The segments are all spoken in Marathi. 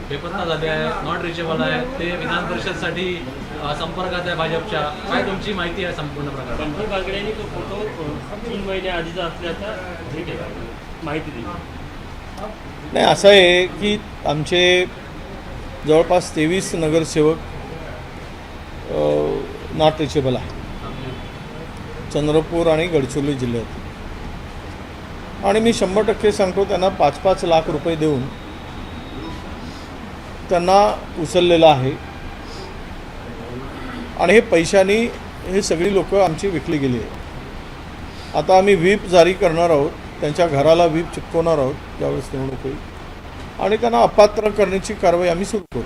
बेपत्ता झाले आहे, नॉट रिचेबल आहे, ते विधान परिषदसाठी संपर्कात आहे भाजपच्या. काय तुमची माहिती आहे संपूर्ण प्रकार? पंकज बागड्यांनी तो फोटो 3 महिने आधीचा असल्याचा हे केला, माहिती दिली. नाही, असं आहे की आमचे जवळपास 23 नगरसेवक नॉट रिचेबल आहे चंद्रपूर आणि गडचिरोली जिल्ह्यात. आणि मी 100% सांगतो, त्यांना 5-5 लाख रुपये देऊन त्यांना उचललेलं आहे. आणि हे पैशानी हे सगळी लोक आमची विकली गेली आहे. आता आम्ही व्हीप जारी करणार आहोत, त्यांच्या घराला व्हीप चिपकवणार आहोत ज्यावेळेस निवडणूक होईल, आणि त्यांना अपात्र करण्याची कारवाई आम्ही सुरू करू.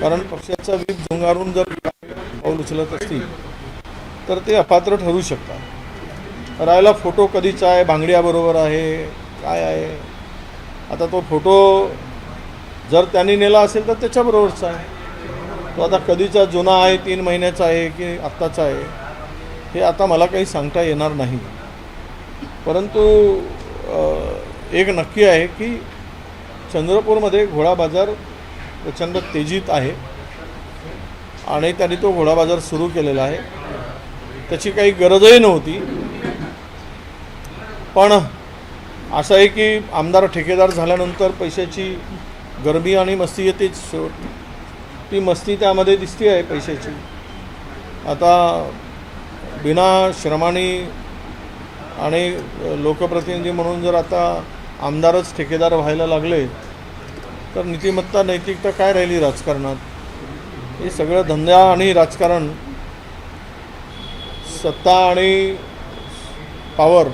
कारण पक्षाचा व्हीप झुंगारून जर पाऊल उचलत असतील तर ते अपात्र ठरू शकतात. राहिला फोटो कधीचा आहे, भांगडियाबरोबर आहे, काय आहे. आता तो फोटो जर त्यांनी नेला असेल तर त्याच्याबरोबरचा आहे. तो आता कधीचा जुना आहे, 3 महिन्याचा आहे की आत्ताचा आहे, हे आता मला काही सांगता येणार नाही. परंतु एक नक्की आहे की चंद्रपूरमध्ये घोडा बाजार प्रचंड तेजीत आहे आणि त्यांनी तो घोडा बाजार सुरू केलेला आहे. त्याची काही गरजही नव्हती. पण असं आहे की आमदार ठेकेदार झाल्यानंतर पैशाची गरमी आणि मस्ती येतेच. ती मस्ती त्यामध्ये दिसते आहे पैशाची. आता बिना श्रमाने आणि लोकप्रतिनिधी म्हणून जर आता आमदारच ठेकेदार व्हायला लागले तर नीतिमत्ता नैतिकता काय राहिली राजकारणात? हे सगळं धंदा आणि राजकारण, सत्ता आणि पॉवर,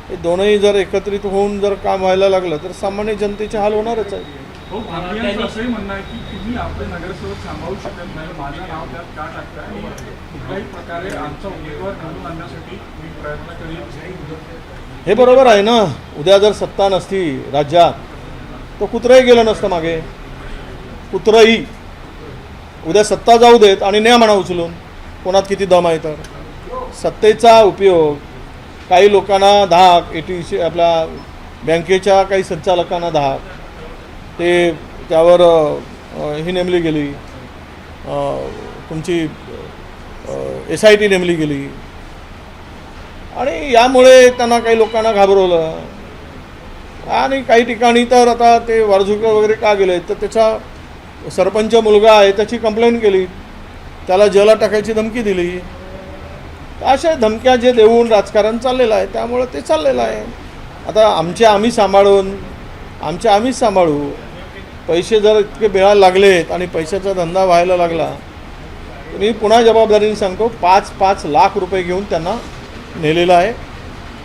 हे दोनही जर एकत्रित होऊन जर काम व्हायला लागलं तर सामान्य जनतेचे हाल होणारच आहे. हो, भांडियांचं असंही म्हणणं आहे की तुम्ही आपले नगरसेवक सांभाळू शकत नाही, माझं नाव त्यात का टाकताय आणि कुठल्याही प्रकारे आमचा उमेदवार निवडून आणण्यासाठी मी प्रयत्न करीन. हे बरोबर आहे ना. उद्या जर सत्ता नसती राज्यात तर कुत्रंही गेलं नसतं मागे. कुत्रंही उद्या सत्ता जाऊ देत आणि न्या म्हणा उचलून, कोणात किती दम आहे. तर सत्तेचा उपयोग काही लोकांना धाक, ATC आपल्या बँकेच्या काही संचालकांना धाक, ते त्यावर ही नेमली गेली, तुमची SIT नेमली गेली आणि यामुळे त्यांना काही लोकांना घाबरवलं. आणि काही ठिकाणी तर आता ते वारझुकर वगैरे का गेले तर त्याचा सरपंच मुलगा आहे, त्याची कंप्लेंट केली, त्याला जेला टाकायची धमकी दिली. अशा धमक्या जे देऊन राजकारण चाललेलं आहे, त्यामुळे ते चाललेलं आहे. आता आम्ही सांभाळून आम्हीच सांभाळू. पैसे जर इतके मिळायला लागलेत आणि पैशाचा धंदा व्हायला लागला तर मी पुन्हा जबाबदारीने सांगतो, 5-5 लाख रुपये घेऊन त्यांना नेलेलं आहे.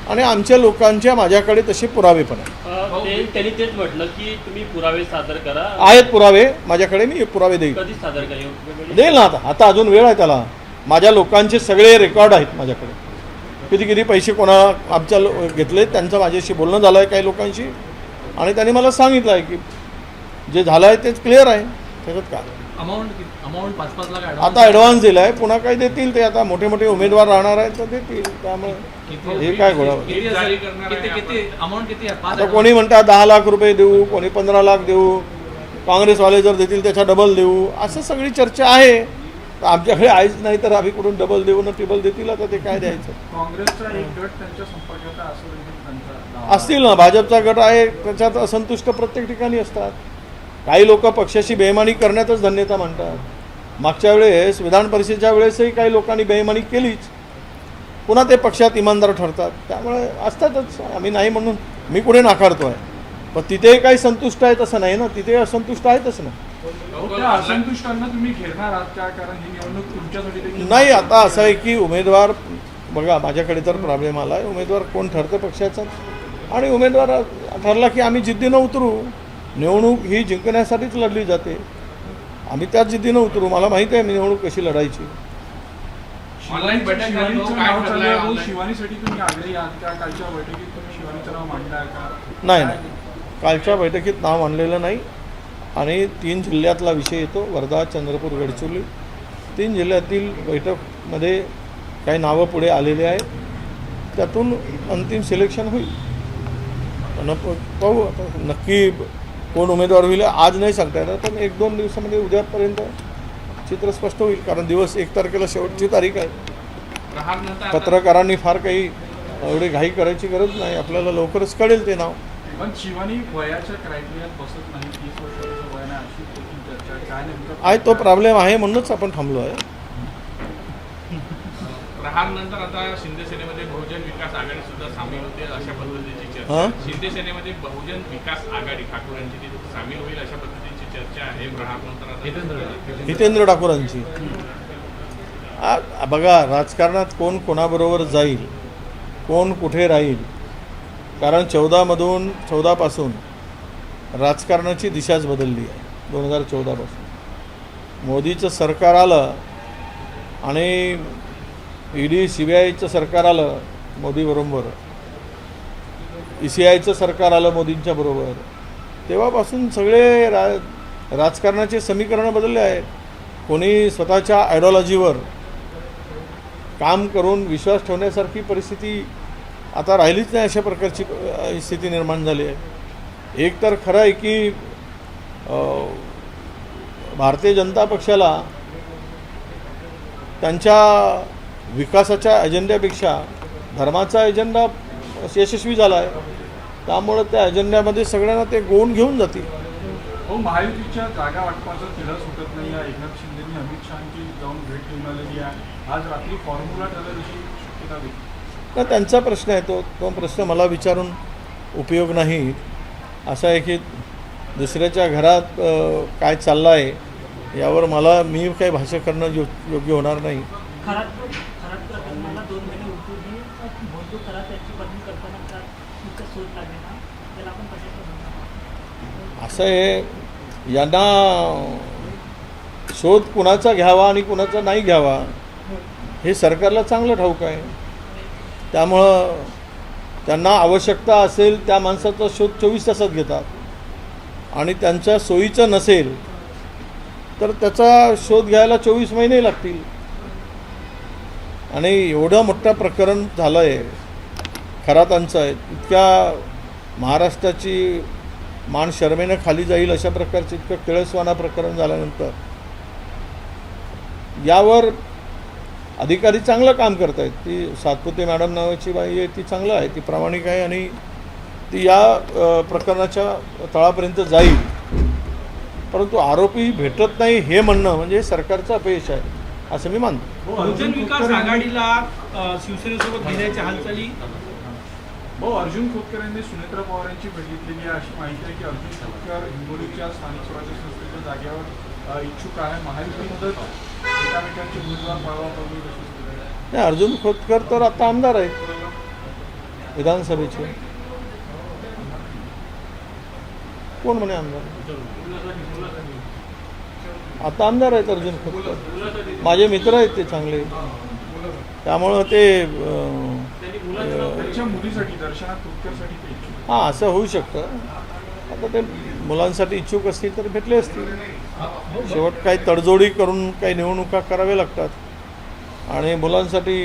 आणि आमच्या लोकांच्या माझ्याकडे तसे पुरावे पण आहेत. त्यांनी तेच म्हटलं की तुम्ही पुरावे सादर करा. आहेत पुरावे माझ्याकडे, मी पुरावे देईल. कधी सादर करेल? देईल ना. आता अजून वेळ आहे त्याला. माझ्या लोकांचे सगळे रेकॉर्ड आहेत माझ्याकडे. किती पैसे कोणा आमच्या घेतले, त्यांचं माझ्याशी बोलणं झालं आहे काही लोकांशी, आणि त्यांनी मला सांगितलं आहे की जे झालं आहे तेच क्लिअर आहे. त्याच्यात काय अमाऊंट 5-5 लाख आता ॲडव्हान्स दिला आहे, पुन्हा काही देतील. ते आता मोठे मोठे उमेदवार राहणार आहेत तर देतील. त्यामुळे हे काय घोडा. अमाऊंट किती आहे? आता कोणी म्हणतात 10 लाख रुपये देऊ, कोणी 15 लाख देऊ, काँग्रेसवाले जर देतील त्याच्या डबल देऊ, असं सगळी चर्चा आहे. आमच्याकडे आहेच नाही तर आम्ही कुठून डबल देऊ ना ट्रिबल देतील. आता ते काय द्यायचं. काँग्रेसचा एक गट त्यांच्या संपर्कात असेल, असतील ना. भाजपचा गट आहे, त्याच्यात असंतुष्ट प्रत्येक ठिकाणी असतात. काही लोक पक्षाशी बेईमानी करण्यातच धन्यता मानतात. मागच्या वेळेस विधान परिषदेच्या वेळेसही काही लोकांनी बेईमानी केलीच, पुन्हा ते पक्षात इमानदार ठरतात. त्यामुळे असतातच. आम्ही नाही म्हणून मी कुठे नाकारतो आहे, पण तिथे काही संतुष्ट आहेत असं नाही ना. तिथे असंतुष्ट आहेतच ना. त्या असंतुष्टांना तुम्ही घेणार आहात का? कारण ही निवडणूक तुमच्यासाठी देखील नाही. आता असं आहे की उमेदवार बघा, माझ्याकडे तर प्रॉब्लेम आला आहे. उमेदवार कोण ठरतं पक्षाचा, आणि उमेदवार ठरला की आम्ही जिद्दीनं उतरू. निवडणूक ही जिंकण्यासाठीच लढली जाते. आम्ही त्याच जिद्दीनं उतरू. मला माहिती आहे निवडणूक कशी लढायची. शिवानीसाठी तुम्ही आग्रही आहात का? कालच्या बैठकीत तुम्ही शिवानीचं नाव मांडताय का? नाही. कालच्या बैठकीत नाव मांडलेलं नाही. आणि 3 जिल्ह्यातला विषय येतो, वर्धा, चंद्रपूर, गडचिरोली. 3 जिल्ह्यातील बैठकमध्ये काही नावं पुढे आलेले आहेत. त्यातून अंतिम सिलेक्शन होईल. पाहू आता. नक्की कोण उमेदवार होईल आज नाही सांगता येणार, पण 1-2 दिवसामध्ये उद्यापर्यंत चित्र स्पष्ट होईल. कारण दिवस 1 तारखेला शेवटची तारीख आहे. पत्रकारांनी फार काही एवढी घाई करायची गरज नाही, आपल्याला लवकरच कळेल ते नाव. पण शिवानी वयाच्या क्रायटेरियात बसत नाही, 30 वर्षाचं वय नाही अशी देखील चर्चा आहे. काय नेमकं आहे तो प्रॉब्लेम आहे, म्हणूनच आपण थांबलो आहे. प्रहारनंतर आता शिंदे सेनेमध्ये बहुजन विकास आघाडी सुद्धा सामील होते अशा पद्धतीची चर्चा. हां? शिंदे सेनेमध्ये बहुजन विकास आघाडी ठाकूरांची ती सामील होईल अशा पद्धतीची चर्चा आहे प्रहारनंतर आता. हितेंद्र ठाकूरांची बघा, राजकारणात कोण कोणाबरोबर जाईल, कोण कुठे राहील, कारण 14 पासून राजकारणाची दिशाच बदलली आहे. 2014 पासून मोदीचं सरकार आलं आणि ED CBIचं सरकार आलं मोदीबरोबर, ECIचं सरकार आलं मोदींच्या बरोबर, तेव्हापासून सगळे राजकारणाचे समीकरणं बदलले आहेत. कोणी स्वतःच्या आयडिओलॉजीवर काम करून विश्वास ठेवण्यासारखी परिस्थिती आता राहिलीच नाही. अशा प्रकारची स्थिती निर्माण झाली आहे. एक तर खरं आहे की भारतीय जनता पक्षाला त्यांच्या विकासाच्या अजेंड्यापेक्षा धर्माचा अजेंडा यशस्वी झाला आहे. त्यामुळं त्या अजेंड्यामध्ये सगळ्यांना ते गोवून घेऊन जातील. हो, महायुतीच्या जागा वाटपाचा तिढा सुटत नाही आहे. एकनाथ शिंदेंनी अमित शहांची जाऊन भेट घेऊन आलेली आहे. आज रात्री फॉर्म्युला ठरेल अशी शक्यता देखील. तर त्यांचा प्रश्न आहे, तो प्रश्न मला विचारून उपयोग नाही. असा आहे की दुसऱ्याच्या घरात काय चाललं आहे यावर मी काही भाष्य करणं योग्य होणार नाही. प्रकरणाला 2 महिने उठूनही भोंदू खरात त्याची बदली करताना का इतकं शोध लागेल ना, त्याला आपण कशाचं असं आहे, यांना शोध कुणाचा घ्यावा आणि कुणाचा नाही घ्यावा हे सरकारला चांगलं ठाऊक आहे. त्यामुळं त्यांना आवश्यकता असेल त्या माणसाचा शोध 24 तासात घेतात आणि त्यांच्या सोयीचं नसेल तर त्याचा शोध घ्यायला 24 महिने लागतील. आणि एवढं मोठं प्रकरण झालं आहे खरातांचं आहे, इतक्या महाराष्ट्राची मान शर्मेनं खाली जाईल अशा प्रकारचं इतकं केळसवाना प्रकरण झाल्यानंतर यावर अधिकारी चांगलं काम करत आहेत. ती सातपुते मॅडम नावाची बाई आहे, ती चांगलं आहे, ती प्रामाणिक आहे आणि ती या प्रकरणाच्या तळापर्यंत जाईल. परंतु आरोपी भेटत नाही हे म्हणणं म्हणजे सरकारचं अपयश आहे असं मी मानतो. बहुजन विकास आघाडीला शिवसेनेसोबत घेण्याच्या हालचाली अर्जुन खोतकर यांनी सुनेत्रा पवार यांची भेट घेतलेली आहे अशी माहिती आहे की अर्जुन खोतकर हिंगोलीच्या स्थानिक स्वराज्य संस्थेच्या जागेवर इच्छुक आहे. महायुतीमधून एकामेकांचे उमेदवार पळवापळवी नाही, अर्जुन खोतकर तर आता आमदार आहेत विधानसभेचे. कोण म्हणे आमदार? आता आमदार आहेत अर्जुन खोतकर, माझे मित्र आहेत ते चांगले. त्यामुळं ते त्यांच्या मुलीसाठी दर्शना खोतकरसाठी ते इच्छुक. हां, असं होऊ शकतं. आता ते मुलांसाठी इच्छुक असतील तर भेटले असतील. शेवट काही तडजोडी करून काही निवडणुका कराव्या लागतात आणि मुलांसाठी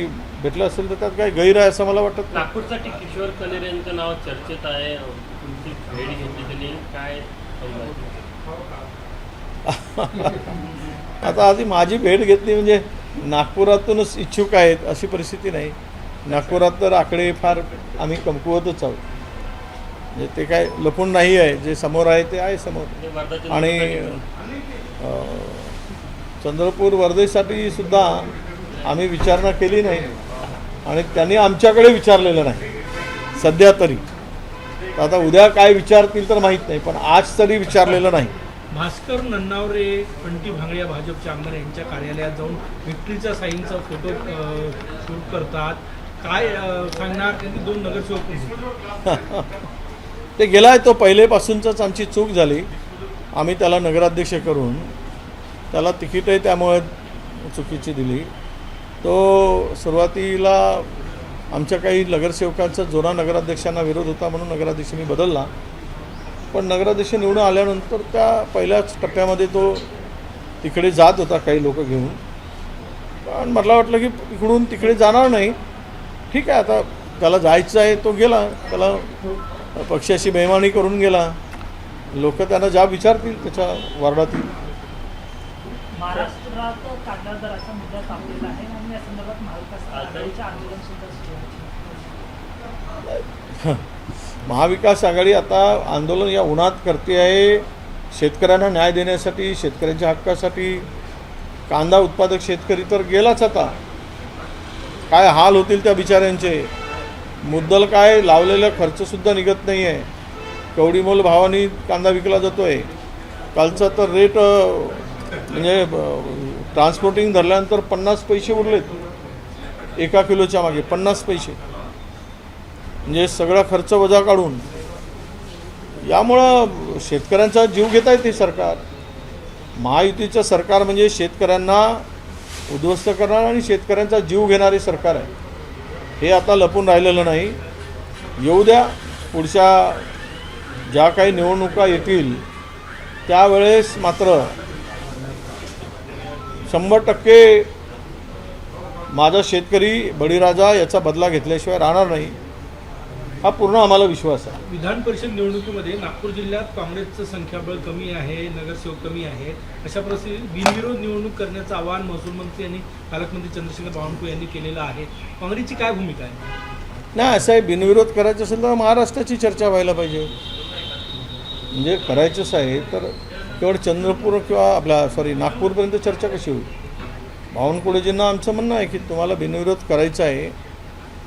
भेटलं असेल तर त्यात काही गैर आहे असं मला वाटत नाही. नागपूरसाठी किशोर कनेर यांचं नाव चर्चेत आहे. तुमची भेट घेतली त्यांनी, काय आता आधी माझी भेट घेतली म्हणजे नागपुरातूनच इच्छुक आहेत अशी परिस्थिती नाही. नागपुरात तर आकडे फार आम्ही कमकुवतच आहोत. म्हणजे ते काय लपून नाही आहे, जे समोर आहे ते आहे समोर. आणि चंद्रपूर वर्धेसाठी सुद्धा आम्ही विचारणा केली नाही आणि त्यांनी आमच्याकडे विचारलेलं नाही सध्या तरी. आता उद्या काय विचारतील तर माहीत नाही, पण आज तरी विचारलेलं नाही. भास्कर नन्नावरे, बंटी भांगडिया भाजपचे आमदार यांच्या कार्यालयात जाऊन विक्ट्रीचा साईनचा फोटो शूट करतात. काय सांगणार? त्यांनी 2 नगरसेवक ते गेला आहे, तो पहिलेपासूनच आमची चूक झाली. आम्ही त्याला नगराध्यक्ष करून त्याला तिकीट आहे त्यामुळे चुकीची दिली. तो सुरुवातीला आमच्या काही नगरसेवकांचा जोरा नगराध्यक्षांना विरोध होता म्हणून नगराध्यक्ष मी बदलला. पण नगराध्यक्ष निवडून आल्यानंतर त्या पहिल्याच टप्प्यामध्ये तो तिकडे जात होता काही लोक घेऊन. पण मला वाटलं की इकडून तिकडे जाणार नाही, ठीक आहे आता त्याला जायचं आहे तो गेला, त्याला पक्षाशी बेईमानी करून गेला. लोक त्यांना ज्या विचारतील त्याच्या वार्डातील. महाराष्ट्रात कांदा दराचा मुद्दा तापलेला आहे आणि या संदर्भात महाविकास आघाडीचे आंदोलन सुद्धा सुरू आहे. महाविकास आघाडी आता आंदोलन या उन्हात करते आहे शेतकऱ्यांना न्याय देण्यासाठी, शेतकऱ्यांच्या हक्कासाठी. कांदा उत्पादक शेतकरी तर गेलाच आता. काय हाल होतील त्या बिचाऱ्यांचे. मुद्दल काय लावलेला खर्चसुद्धा निघत नाही आहे. कवडीमोल भावाने कांदा विकला जातो आहे. कालचा तर रेट म्हणजे ट्रान्सपोर्टिंग धरल्यानंतर 50 पैसे उरलेत 1 किलोच्या मागे. 50 पैसे म्हणजे सगळा खर्च वजा काढून. यामुळं शेतकऱ्यांचा जीव घेत आहे ते सरकार. महायुतीचं सरकार म्हणजे शेतकऱ्यांना उद्ध्वस्त करणार आणि शेतकऱ्यांचा जीव घेणारे सरकार आहे. हे आता लपून राहिलेलं नाही. येऊ द्या, पुढच्या ज्या काही निवडणुका येतील त्यावेळेस मात्र 100% माझा शेतकरी बळीराजा याचा बदला घेतल्याशिवाय राहणार नाही, हा पूर्ण आम्हाला विश्वास आहे. विधान परिषद निवडणुकीमध्ये नागपूर जिल्ह्यात काँग्रेसचं संख्याबळ कमी आहे, नगरसेवक कमी आहे. अशा परिस्थितीत बिनविरोध निवडणूक करण्याचं आवाहन महसूल मंत्री आणि पालकमंत्री चंद्रशेखर बावनकुळे यांनी केलेलं आहे. काँग्रेसची काय भूमिका आहे? नाही, असं आहे, बिनविरोध करायचं असेल तर महाराष्ट्राची चर्चा व्हायला पाहिजे. म्हणजे करायचंच आहे तर केवळ चंद्रपूर किंवा नागपूरपर्यंत चर्चा कशी होईल. बावनकुळेजींना आमचं म्हणणं आहे की तुम्हाला बिनविरोध करायचं आहे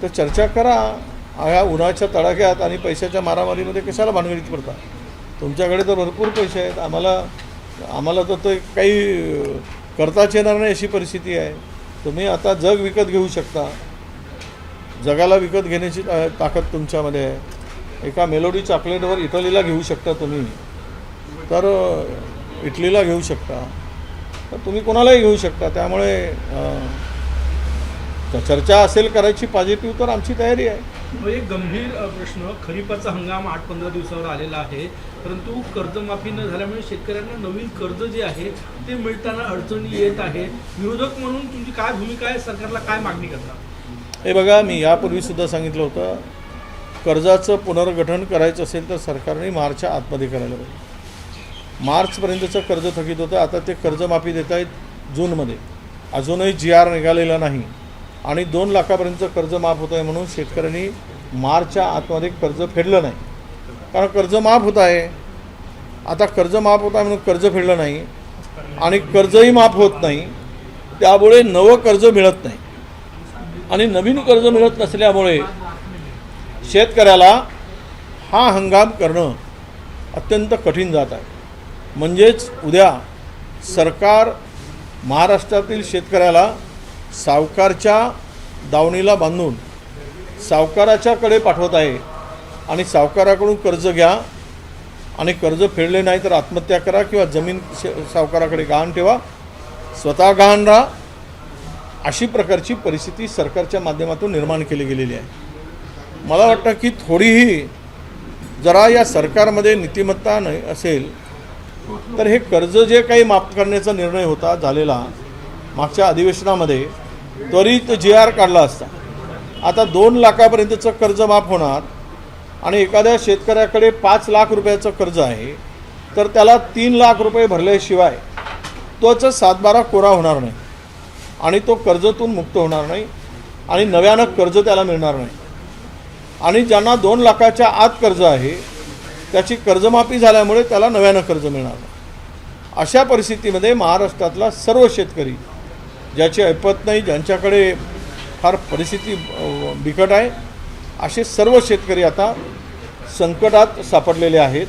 तर चर्चा करा. ह्या उन्हाच्या तडाख्यात आणि पैशाच्या मारामारीमध्ये कशाला भानगडीत पडता. तुमच्याकडे तर भरपूर पैसे आहेत. आम्हाला तर ते काही करताच येणार नाही अशी परिस्थिती आहे. तुम्ही आता जग विकत घेऊ शकता. जगाला विकत घेण्याची ताकद तुमच्यामध्ये आहे. एका मेलोडी चॉकलेटवर इटलीला घेऊ शकता तुम्ही, तर इटलीला घेऊ शकता, तर तुम्ही कोणालाही घेऊ शकता. त्यामुळे चर्चा असेल करायची पॉझिटिव्ह तर आमची तयारी आहे. एक गंभीर प्रश्न, खरीपाचा हंगाम 8-15 दिवसावर आलेला आहे, परंतु कर्जमाफी न झाल्यामुळे शेतकऱ्यांना नवीन कर्ज जे आहे ते मिळताना अडचणी येत आहे. विरोधक म्हणून तुमची काय भूमिका आहे? सरकारला काय मागणी करता? हे बघा, मी यापूर्वीसुद्धा सांगितलं होतं, कर्जाचं पुनर्गठन करायचं असेल तर सरकारने मार्चच्या आतमध्ये करायला पाहिजे. मार्चपर्यंतचं कर्ज थकीत होतं, आता ते कर्जमाफी देत आहेत जूनमध्ये. अजूनही GR निघालेला नाही आणि 2 लाखापर्यंतचं कर्ज माफ होतं आहे म्हणून शेतकऱ्यांनी मार्चच्या आतमध्ये कर्ज फेडलं नाही. कारण कर्ज माफ होत आहे. आता कर्ज माफ होत आहे म्हणून कर्ज फेडलं नाही आणि कर्जही माफ होत नाही, त्यामुळे नवं कर्ज मिळत नाही आणि नवीन कर्ज मिळत नसल्यामुळे शेतकऱ्याला हा हंगाम करणं अत्यंत कठीण जात आहे. म्हणजेच उद्या सरकार महाराष्ट्रातील शेतकऱ्याला सावकारच्या दावणीला बांधून सावकाराच्याकडे पाठवत आहे आणि सावकाराकडून कर्ज घ्या आणि कर्ज फेडले नाही तर आत्महत्या करा किंवा जमीन सावकाराकडे गहाण ठेवा, स्वतः गहाण राहा, अशी प्रकारची परिस्थिती सरकारच्या माध्यमातून निर्माण केली गेलेली आहे. मला वाटतं की थोडीही जरा या सरकारमध्ये नीतिमत्ता नाही असेल तर हे कर्ज जे काही माफ करण्याचा निर्णय होता झालेला मागच्या अधिवेशनामध्ये, त्वरित GR काढला असता. आता 2 लाखापर्यंतचं कर्ज माफ होणार आणि एखाद्या शेतकऱ्याकडे 5 लाख रुपयाचं कर्ज आहे तर त्याला 3 लाख रुपये भरल्याशिवाय तोच 7-12 कोरा होणार नाही आणि तो कर्जातून मुक्त होणार नाही आणि नव्यानं कर्ज त्याला मिळणार नाही. आणि ज्यांना 2 लाखाच्या आत कर्ज आहे त्याची कर्जमाफी झाल्यामुळे त्याला नव्यानं कर्ज मिळणार नाही. अशा परिस्थितीमध्ये महाराष्ट्रातला सर्व शेतकरी, ज्याची ऐपत नाही, ज्यांच्याकडे फार परिस्थिती बिकट आहे, असे सर्व शेतकरी आता संकटात सापडलेले आहेत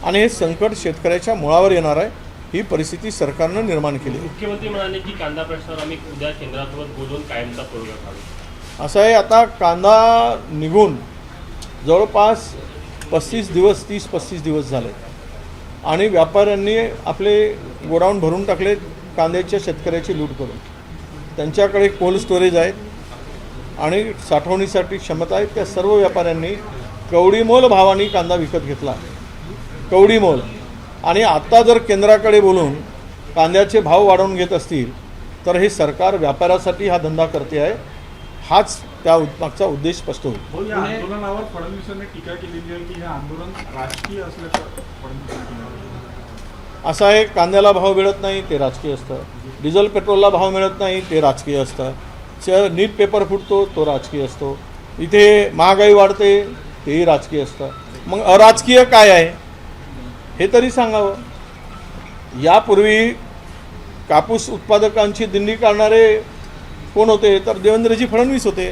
आणि हे संकट शेतकऱ्याच्या मुळावर येणार आहे. ही परिस्थिती सरकारनं निर्माण केली. मुख्यमंत्री म्हणाले की कांदा प्रश्नावर आम्ही उद्या केंद्रासोबत बोलून कायमचा तोडगा काढू. असं आहे, आता कांदा निघून जवळपास 30-35 दिवस झाले आणि व्यापाऱ्यांनी आपले गोडाऊन भरून टाकले कांद्याच्या शेतकऱ्याची लूट करून. त्यांच्याकडे कोल्ड स्टोरेज आहेत आणि साठवणीसाठी क्षमता आहे. त्या सर्व व्यापाऱ्यांनी कवडीमोल भावाने कांदा विकत घेतला, कवडीमोल. आणि आत्ता जर केंद्राकडे बोलून कांद्याचे भाव वाढवून घेत असतील तर हे सरकार व्यापाऱ्यासाठी हा धंदा करते आहे. हाच त्या मागचा उद्देश स्पष्ट होईल. हो, या आंदोलनावर फडणवीसांनी टीका केलेली आहे की हे आंदोलन राजकीय असल्याचं फडणवीसांनी म्हटलं. असं आहे, कांद्याला भाव मिळत नाही ते राजकीय असतं, डिझेल पेट्रोलला भाव मिळत नाही ते राजकीय असतं, नीट पेपर फुटतो तो राजकीय असतो, इथे महागाई वाढते तेही राजकीय असतं. मग अराजकीय काय आहे हे तरी सांगावं. यापूर्वी कापूस उत्पादकांची दिंडी काढणारे कोण होते तर देवेंद्रजी फडणवीस होते.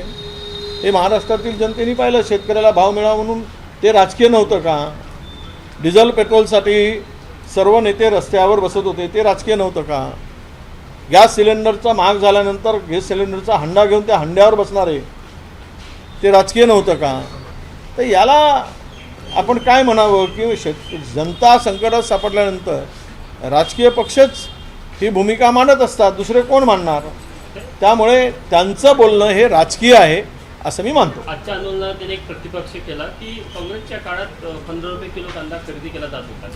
हे महाराष्ट्रातील जनतेने पाहिलं. शेतकऱ्याला भाव मिळावा म्हणून ते राजकीय नव्हतं का? डिझेल पेट्रोलसाठी सर्व नेते रस्त्यावर बसत होते ते राजकीय नव्हतं का? गॅस सिलेंडरचा महाग झाल्यानंतर गॅस सिलेंडरचा हंडा घेऊन त्या हंड्यावर बसणारे ते राजकीय नव्हतं का? तर याला आपण काय म्हणावं की जनता संकटात सापडल्यानंतर राजकीय पक्षच ही भूमिका मांडत असतात, दुसरे कोण मांडणार? त्यामुळे त्यांचं बोलणं हे राजकीय आहे असं मी मानतो. आजच्या आंदोलनात त्यांनी एक प्रतिपक्ष केला की काँग्रेसच्या काळात 15 रुपये किलो कांदा खरेदी केला जात होता.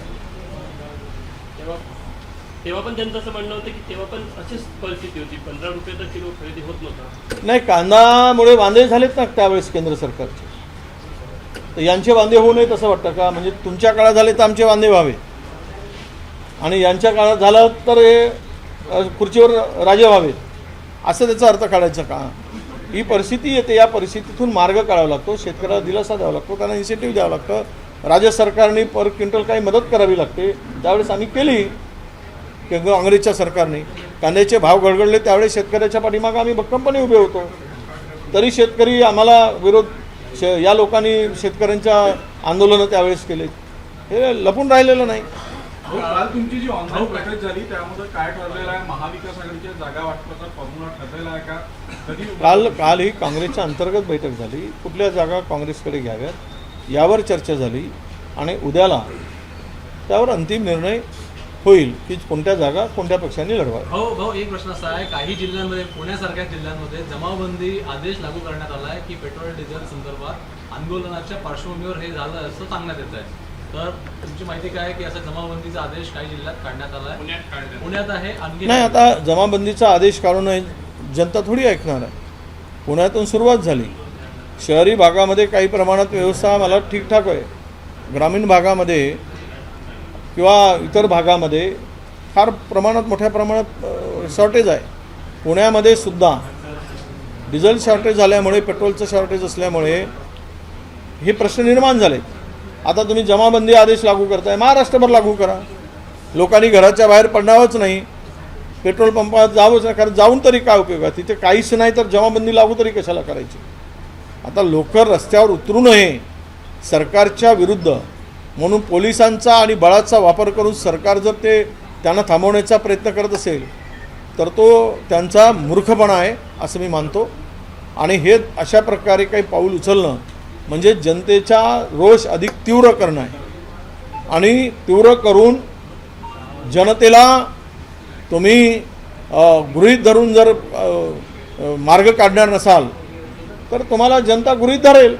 तेव्हा पण त्यांचं असं म्हणणं होतं की तेव्हा पण अशीच परिस्थिती होती, 15 रुपये तर किलो खरेदी होत नव्हता. नाही, कांदामुळे वांदे झालेत ना त्यावेळेस केंद्र सरकारचे. तर यांचे वांदे होऊ नयेत असं वाटतं का? म्हणजे तुमच्या काळात झाले तर आमचे वांदे व्हावे आणि यांच्या काळात झालं तर हे खुर्चीवर राजे व्हावेत असं त्याचा अर्थ काढायचा का? ही परिस्थिती येते, या परिस्थितीतून मार्ग काढावा लागतो, शेतकऱ्याला दिलासा द्यावा लागतो, त्यांना इन्सेंटिव्ह द्यावं लागतं. राज्य सरकारने पर क्विंटल काही मदत करावी लागते. त्यावेळेस आम्ही केली काँग्रेसच्या सरकारने. कांद्याचे भाव गडगडले त्यावेळेस शेतकऱ्याच्या पाठीमागे आम्ही भक्कमपणे उभे होतो. तरी शेतकरी आम्हाला विरोध या लोकांनी शेतकऱ्यांच्या आंदोलनं त्यावेळेस केले. हे लपून राहिलेलं नाही. हो, काल तुमची जी ऑनलाईन बैठक झाली त्यामध्ये काय ठरलेलं आहे? महाविकास आघाडीच्या जागा वाटपाचा फॉर्म्युला ठरलेला आहे का? कधी काल ही काँग्रेसच्या अंतर्गत बैठक झाली. कुठल्या जागा काँग्रेसकडे घ्याव्यात यावर चर्चा झाली आणि उद्याला त्यावर अंतिम निर्णय होईल की कोणत्या जागा कोणत्या पक्षांनी लढवा. भाऊ एक प्रश्न असा आहे, काही जिल्ह्यांमध्ये पुण्यासारख्या जिल्ह्यांमध्ये जमावबंदी आदेश लागू करण्यात आला आहे की पेट्रोल डिझेल संदर्भात आंदोलनाच्या पार्श्वभूमीवर हे झालं असं सांगण्यात येत आहे. तर तुमची माहिती काय की असा जमावबंदीचा आदेश काही जिल्ह्यात काढण्यात आला आहे? पुण्यात आहे. आणखी नाही, आता जमाबंदीचा आदेश काढून जनता थोडी ऐकणार आहे. पुण्यातून सुरुवात झाली. शहरी भागामध्ये काही प्रमाणात व्यवस्था मला ठीकठाक आहे. ग्रामीण भागामध्ये किंवा इतर भागामध्ये फार प्रमाणात मोठ्या प्रमाणात शॉर्टेज आहे. पुण्यामध्ये सुद्धा डिझेल शॉर्टेज झाल्यामुळे, पेट्रोलचं शॉर्टेज असल्यामुळे हे प्रश्न निर्माण झाले. आता तुम्ही जमाबंदी आदेश लागू करताय, महाराष्ट्रभर लागू करा. लोकांनी घराच्या बाहेर पडणारच नाही, पेट्रोल पंपात जावंच नाही. कारण जाऊन तरी काय उपयोग आहे? तिथे काहीच नाही तर जमाबंदी लागू तरी कशाला करायची? आता लोक रस्त्यावर उतरू नये सरकारच्या विरुद्ध म्हणून पोलिसांचा आणि बळाचा वापर करून सरकार जर त्यांना थांबवण्याचा प्रयत्न करत असेल तर तो त्यांचा मूर्खपणा आहे असं मी मानतो. आणि हे अशा प्रकारे काही पाऊल उचलणं म्हणजे जनतेचा रोष अधिक तीव्र करणं आहे. आणि तीव्र करून जनतेला तुम्ही गृहीत धरून जर मार्ग काढणार नसाल तर तुम्हाला जनता गृहीत धरेल.